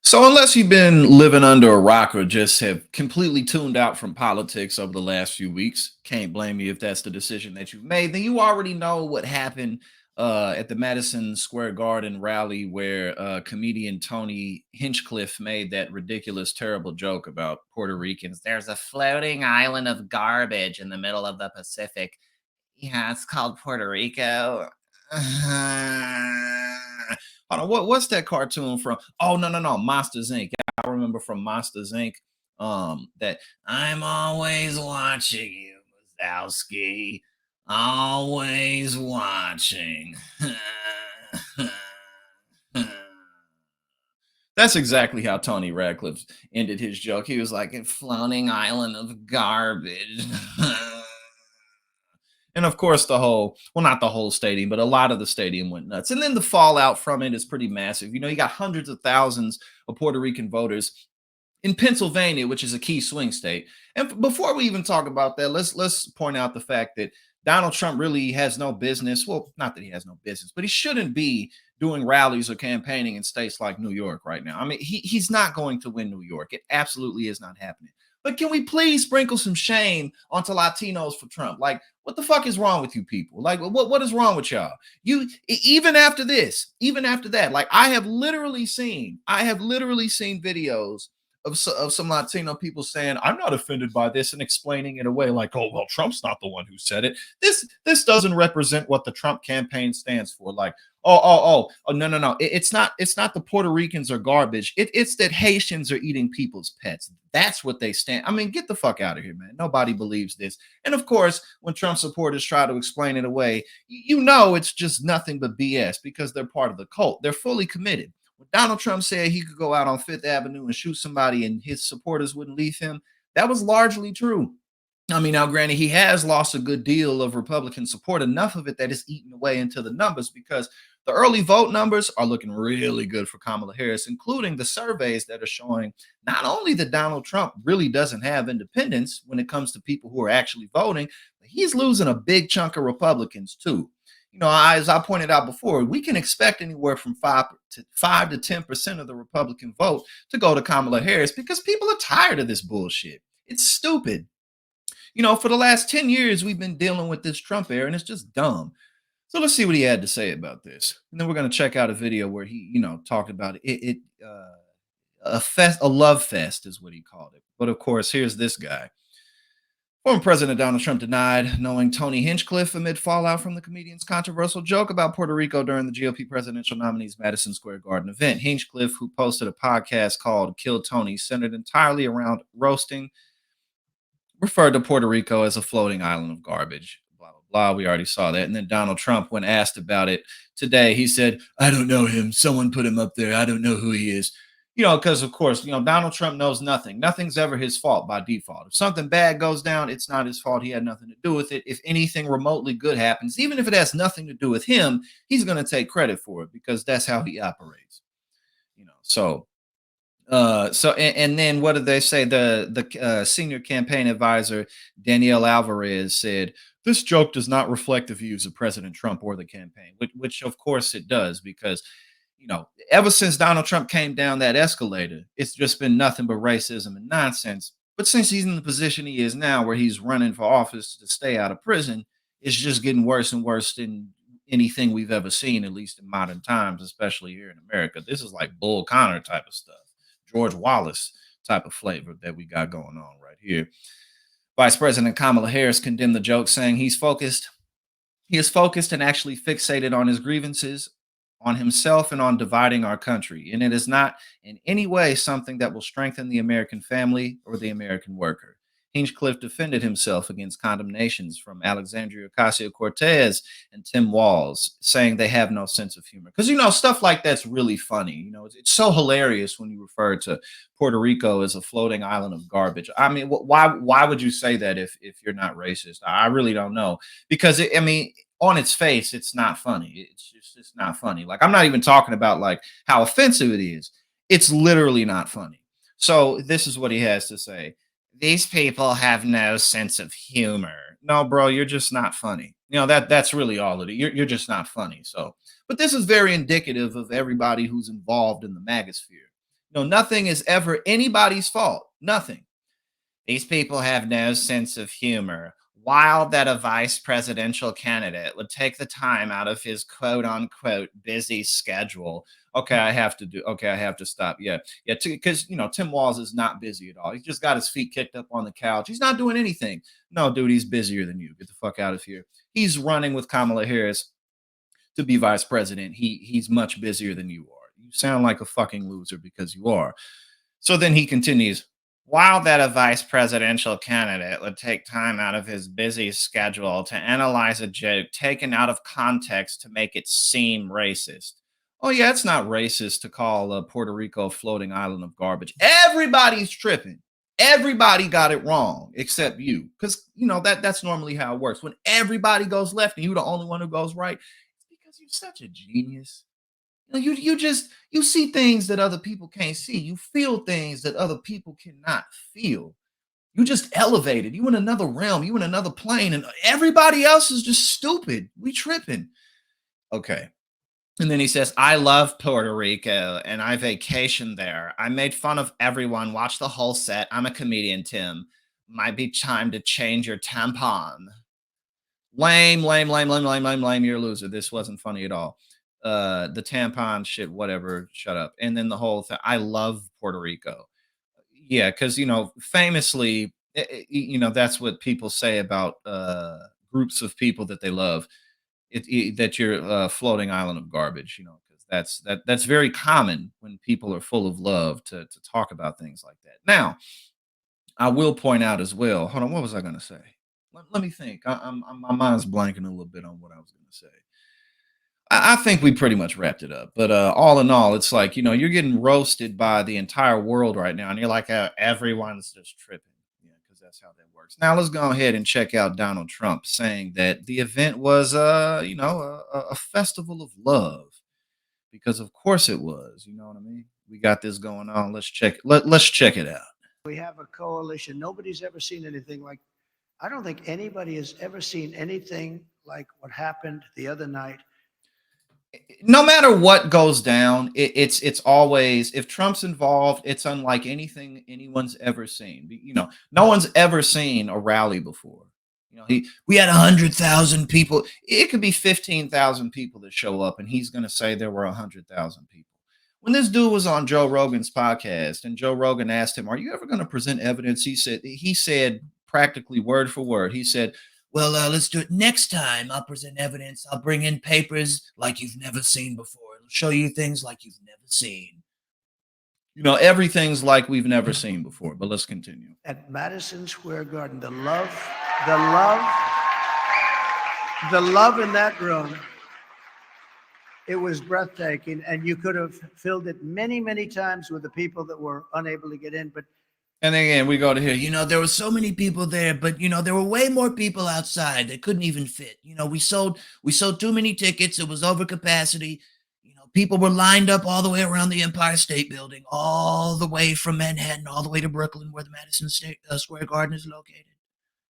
So, unless you've been living under a rock or just have completely tuned out from politics over the last few weeks, can't blame you if that's the decision that you've made. Then you already know what happened at the Madison Square Garden rally where comedian Tony Hinchcliffe made that ridiculous, terrible joke about Puerto Ricans. There's a floating island of garbage in the middle of the Pacific. Yeah, it's called Puerto Rico. Hold on, what's that cartoon from? Oh, no, Monsters Inc. I remember from Monsters Inc. That I'm always watching you, Wazowski. Always watching. That's exactly how Tony Radcliffe ended his joke. He was like, a floating island of garbage. And of course, not the whole stadium, but a lot of the stadium went nuts. And then the fallout from it is pretty massive. You got hundreds of thousands of Puerto Rican voters in Pennsylvania, which is a key swing state. And before we even talk about that, let's point out the fact that Donald Trump really has no business. Well, not that he has no business, but he shouldn't be doing rallies or campaigning in states like New York right now. I mean, he's not going to win New York. It absolutely is not happening. But can we please sprinkle some shame onto Latinos for Trump? Like, what the fuck is wrong with you people? Like, what is wrong with y'all? Even after this, even after that, like I have literally seen videos of some Latino people saying, "I'm not offended by this," and explaining it away like, "Oh, well, Trump's not the one who said it. This doesn't represent what the Trump campaign stands for." Like, oh, no. It's not the Puerto Ricans are garbage. It's that Haitians are eating people's pets. That's what they stand. I mean, get the fuck out of here, man. Nobody believes this. And of course, when Trump supporters try to explain it away, you know it's just nothing but BS because they're part of the cult. They're fully committed. When Donald Trump said he could go out on Fifth Avenue and shoot somebody and his supporters wouldn't leave him, that was largely true. I mean, now, granted, he has lost a good deal of Republican support, enough of it that is eaten away into the numbers because the early vote numbers are looking really good for Kamala Harris, including the surveys that are showing not only that Donald Trump really doesn't have independence when it comes to people who are actually voting, but he's losing a big chunk of Republicans too. As I pointed out before, we can expect anywhere from 5 to 10% of the Republican vote to go to Kamala Harris because people are tired of this bullshit. It's stupid. For the last 10 years, we've been dealing with this Trump era, and it's just dumb. So let's see what he had to say about this. And then we're going to check out a video where he, talked about a love fest is what he called it. But of course, here's this guy. Former President Donald Trump denied knowing Tony Hinchcliffe amid fallout from the comedian's controversial joke about Puerto Rico during the GOP presidential nominee's Madison Square Garden event. Hinchcliffe, who posted a podcast called Kill Tony, centered entirely around roasting, referred to Puerto Rico as a floating island of garbage. Blah, blah, blah. We already saw that. And then Donald Trump, when asked about it today, he said, "I don't know him. Someone put him up there. I don't know who he is." Because of course, Donald Trump knows nothing. Nothing's ever his fault by default. If something bad goes down, it's not his fault. He had nothing to do with it. If anything remotely good happens, even if it has nothing to do with him, he's going to take credit for it because that's how he operates. And then what did they say? The senior campaign advisor Danielle Alvarez said, "This joke does not reflect the views of President Trump or the campaign," which of course it does because ever since Donald Trump came down that escalator, it's just been nothing but racism and nonsense. But since he's in the position he is now, where he's running for office to stay out of prison, it's just getting worse and worse than anything we've ever seen, at least in modern times, especially here in America. This is like Bull Connor type of stuff. George Wallace type of flavor that we got going on right here. Vice President Kamala Harris condemned the joke, saying he is focused and actually fixated on his grievances, on himself, and on dividing our country. And it is not in any way something that will strengthen the American family or the American worker. Hinchcliffe defended himself against condemnations from Alexandria Ocasio-Cortez and Tim Walz, saying they have no sense of humor. Because, stuff like that's really funny. It's so hilarious when you refer to Puerto Rico as a floating island of garbage. I mean, why would you say that if you're not racist? I really don't know. Because, on its face, it's not funny. It's not funny. Like, I'm not even talking about, like, how offensive it is. It's literally not funny. So this is what he has to say. "These people have no sense of humor." No, bro, you're just not funny. That's really all it is. You're just not funny. So, but this is very indicative of everybody who's involved in the magosphere. Nothing is ever anybody's fault. Nothing. These people have no sense of humor. Wild that a vice presidential candidate would take the time out of his quote unquote busy schedule. Okay, I have to stop. Yeah. Yeah. Because, Tim Walz is not busy at all. He's just got his feet kicked up on the couch. He's not doing anything. No, dude, he's busier than you. Get the fuck out of here. He's running with Kamala Harris to be vice president. He's much busier than you are. You sound like a fucking loser because you are. So then he continues, while that a vice presidential candidate would take time out of his busy schedule to analyze a joke taken out of context to make it seem racist. Oh, yeah, it's not racist to call Puerto Rico a floating island of garbage. Everybody's tripping. Everybody got it wrong except you. Because, that's normally how it works. When everybody goes left and you're the only one who goes right, it's because you're such a genius. You see things that other people can't see. You feel things that other people cannot feel. You just elevated. You in another realm. You in another plane, and everybody else is just stupid. We tripping. Okay. And then he says, I love Puerto Rico and I vacationed there. I made fun of everyone. Watch the whole set. I'm a comedian, Tim. Might be time to change your tampon. Lame, lame, lame, lame, lame, lame, lame. You're a loser. This wasn't funny at all. The tampon shit, whatever. Shut up. And then the whole thing. I love Puerto Rico. Yeah, because famously, that's what people say about groups of people that they love. That you're a floating island of garbage. Because that's very common when people are full of love to talk about things like that. Now, I will point out as well. Hold on, what was I going to say? Let me think. My mind's blanking a little bit on what I was going to say. I think we pretty much wrapped it up. But all in all, it's like, you're getting roasted by the entire world right now. And you're like, everyone's just tripping. Yeah, because that's how that works. Now, let's go ahead and check out Donald Trump saying that the event was, a festival of love. Because of course it was. You know what I mean? We got this going on. Let's check. Let's check it out. We have a coalition. Nobody's ever seen anything like, I don't think anybody has ever seen anything like what happened the other night. No matter what goes down, it's always, if Trump's involved, it's unlike anything anyone's ever seen. No one's ever seen a rally before. We had 100,000 people. It could be 15,000 people that show up, and he's going to say there were 100,000 people. When this dude was on Joe Rogan's podcast, and Joe Rogan asked him, "Are you ever going to present evidence?" He said practically word for word. He said, well, let's do it next time. I'll present evidence. I'll bring in papers like you've never seen before. It'll show you things like you've never seen. Everything's like we've never seen before. But let's continue. At Madison Square Garden, the love in that room, it was breathtaking. And you could have filled it many, many times with the people that were unable to get in. But and again, we go to here. There were so many people there, but there were way more people outside that couldn't even fit. We sold too many tickets. It was over capacity. People were lined up all the way around the Empire State Building, all the way from Manhattan, all the way to Brooklyn, where the Madison Square Garden is located.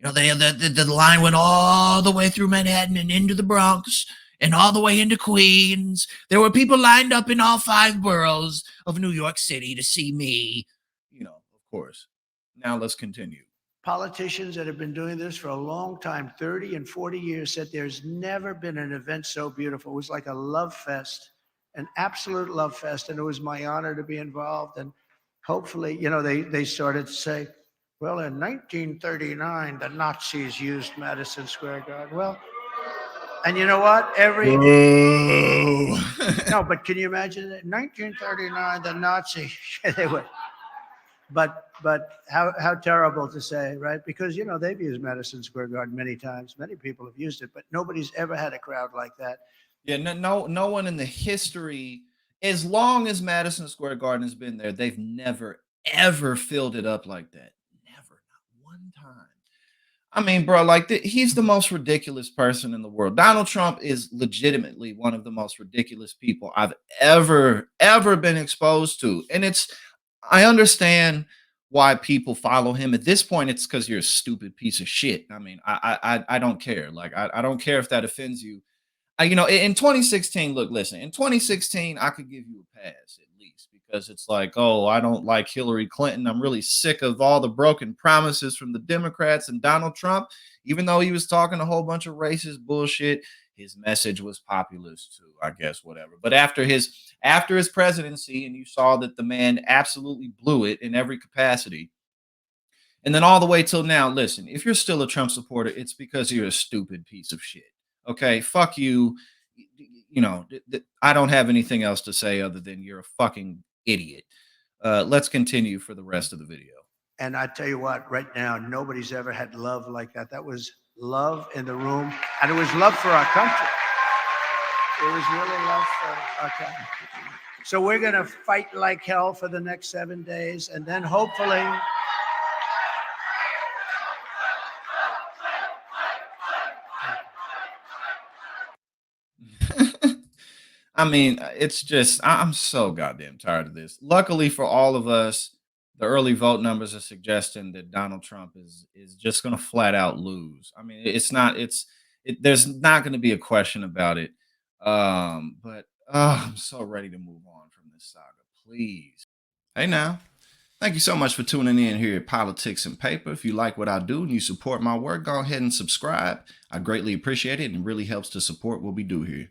The line went all the way through Manhattan and into the Bronx and all the way into Queens. There were people lined up in all 5 boroughs of New York City to see me. Of course. Now let's continue. Politicians that have been doing this for a long time, 30 and 40 years, said there's never been an event so beautiful. It was like a love fest, an absolute love fest. And it was my honor to be involved. And hopefully, they started to say, well, in 1939, the Nazis used Madison Square Garden. Well, and you know what? No, but can you imagine that? 1939, the Nazi, they would. But how terrible to say, right? Because, they've used Madison Square Garden many times. Many people have used it, but nobody's ever had a crowd like that. Yeah, no one in the history, as long as Madison Square Garden has been there, they've never, ever filled it up like that. Never, not one time. I mean, bro, he's the most ridiculous person in the world. Donald Trump is legitimately one of the most ridiculous people I've ever been exposed to. And I understand why people follow him. At this point, it's because you're a stupid piece of shit. I mean, I don't care. I don't care if that offends you. In 2016, look, listen, in 2016, I could give you a pass at least because it's like, oh, I don't like Hillary Clinton. I'm really sick of all the broken promises from the Democrats and Donald Trump. Even though he was talking a whole bunch of racist bullshit, his message was populist too, I guess, whatever. But after his presidency, and you saw that the man absolutely blew it in every capacity. And then all the way till now, listen, if you're still a Trump supporter, it's because you're a stupid piece of shit. Okay, fuck you. I don't have anything else to say other than you're a fucking idiot. Let's continue for the rest of the video. And I tell you what, right now, nobody's ever had love like that. That was love in the room, and it was love for our country. It was really love for our country. So we're going to fight like hell for the next 7 days, and then hopefully. I mean, it's just I'm so goddamn tired of this. Luckily for all of us, the early vote numbers are suggesting that Donald Trump is just going to flat out lose. I mean, there's not going to be a question about it. But I'm so ready to move on from this saga. Please. Hey now. Thank you so much for tuning in here at Politics and Paper. If you like what I do and you support my work, go ahead and subscribe. I greatly appreciate it and really helps to support what we do here.